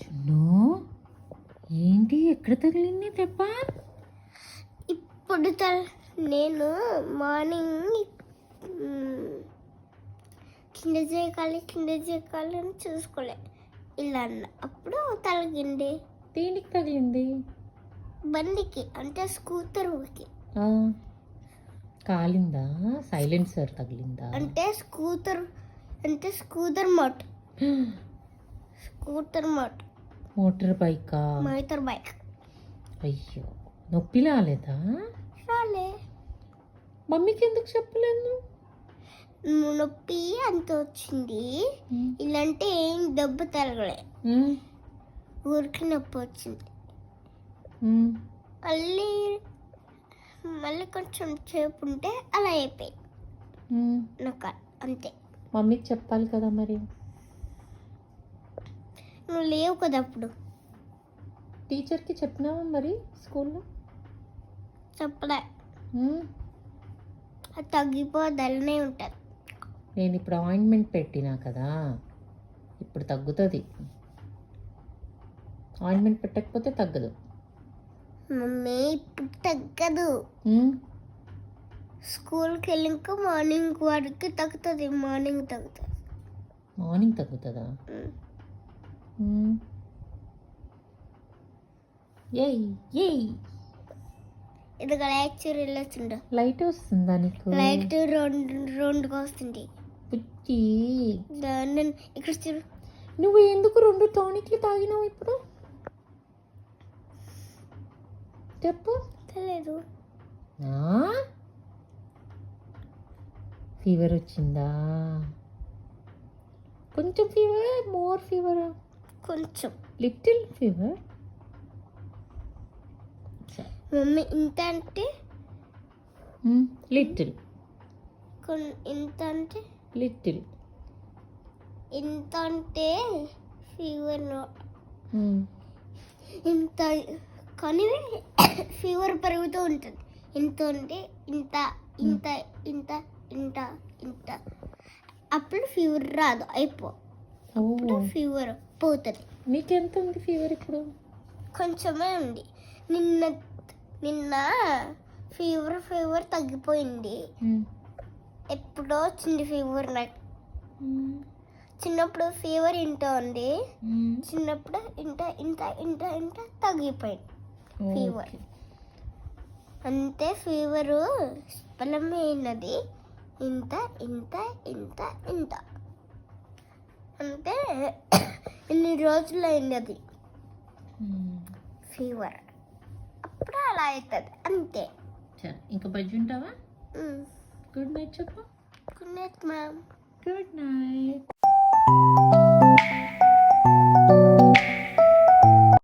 చున్ను ఏంటి ఎక్కడ తగిలింది దెబ్బ? ఇప్పుడు నేను మార్నింగ్ కింద చేయకాలి అని చూసుకోలే. ఇలా అన్న అప్పుడు తగిలింది. దేనికి తగిలింది? బండికి, అంటే స్కూటర్కి. కాలిందా? సైలెన్సర్ తగిలిందా? అంటే స్కూటర్ మోట్ మోటార్ బైకా? Motor bike. అయ్యో, నొప్పి రాలేదా? రాలే. మమ్మీకి ఎందుకు చెప్పలేదు? నొప్పి అంత వచ్చింది. ఇలాంటి ఏం దెబ్బ తగలే, ఊరికి నొప్పి వచ్చింది. మళ్ళీ కొంచెం సేపు ఉంటే అలా అయిపోయి నాకు అంతే. మమ్మీకి చెప్పాలి కదా మరి. నువ్వు లేవు కదా అప్పుడు. టీచర్కి చెప్పినావా మరి స్కూల్లో? చెప్పలే. అది తగ్గిపోదలనే ఉంటుంది. నేను ఇప్పుడు ఆయింట్మెంట్ పెట్టినా కదా, ఇప్పుడు తగ్గుతుంది. ఆయింట్మెంట్ పెట్టకపోతే తగ్గదు. మమ్మీ ఇప్పుడు తగ్గదు. స్కూల్కి వెళ్ళాక మార్నింగ్ వరకు తగ్గుతుంది. మార్నింగ్ తగ్గుతుందా? ఇది లైట్ వెళ్ళొచ్చుండ. లైట్ వస్తుందా నీకు? లైట్ రెండుగా వస్తుంది. ఇక్కడ చూడు. నువ్వు ఎందుకు 2 టానిక్లు తాగినావు ఇప్పుడు? చెప్పు. తెలియదు. ఫీవర్ వచ్చిందా? కొంచెం ఫీవర్, మోర్ ఫీవర్? కొంచెం. Little fever. మమ్మీ ఇంత అంటే లిటిల్. ఇంత అంటే లిటిల్. ఇంత అంటే ఫీవర్. ఇంత కానీ ఫీవర్ పెరుగుతూ ఉంటుంది. ఇంత ఉంటే ఇంత ఇంత ఇంత ఇంత ఇంత అప్పుడు ఫీవర్ రాదు, అప్పుడు ఫీవర్ పోతుంది. నీకెంత ఉంది ఫీవర్ ఇప్పుడు? కొంచెమే ఉంది. నిన్న ఫీవర్ తగ్గిపోయింది. ఎప్పుడో వచ్చింది ఫీవర్ నాకు. చిన్నప్పుడు ఫీవర్ ఇంత ఉంది. చిన్నప్పుడు ఇంత ఇంత ఇంత ఇంత తగ్గిపోయింది ఫీవర్. అంతే. ఫీవరు బలమైనది. ఇంత ఇంత ఇంత ఇంత అంటే ఇన్ని రోజులు అయింది అది ఫీవర్. అప్పుడు అలా అవుతుంది అంతే. ఇంకా బజ్జి ఉంటావా? గుడ్ నైట్ చెప్పు. Good night ma'am. Good night.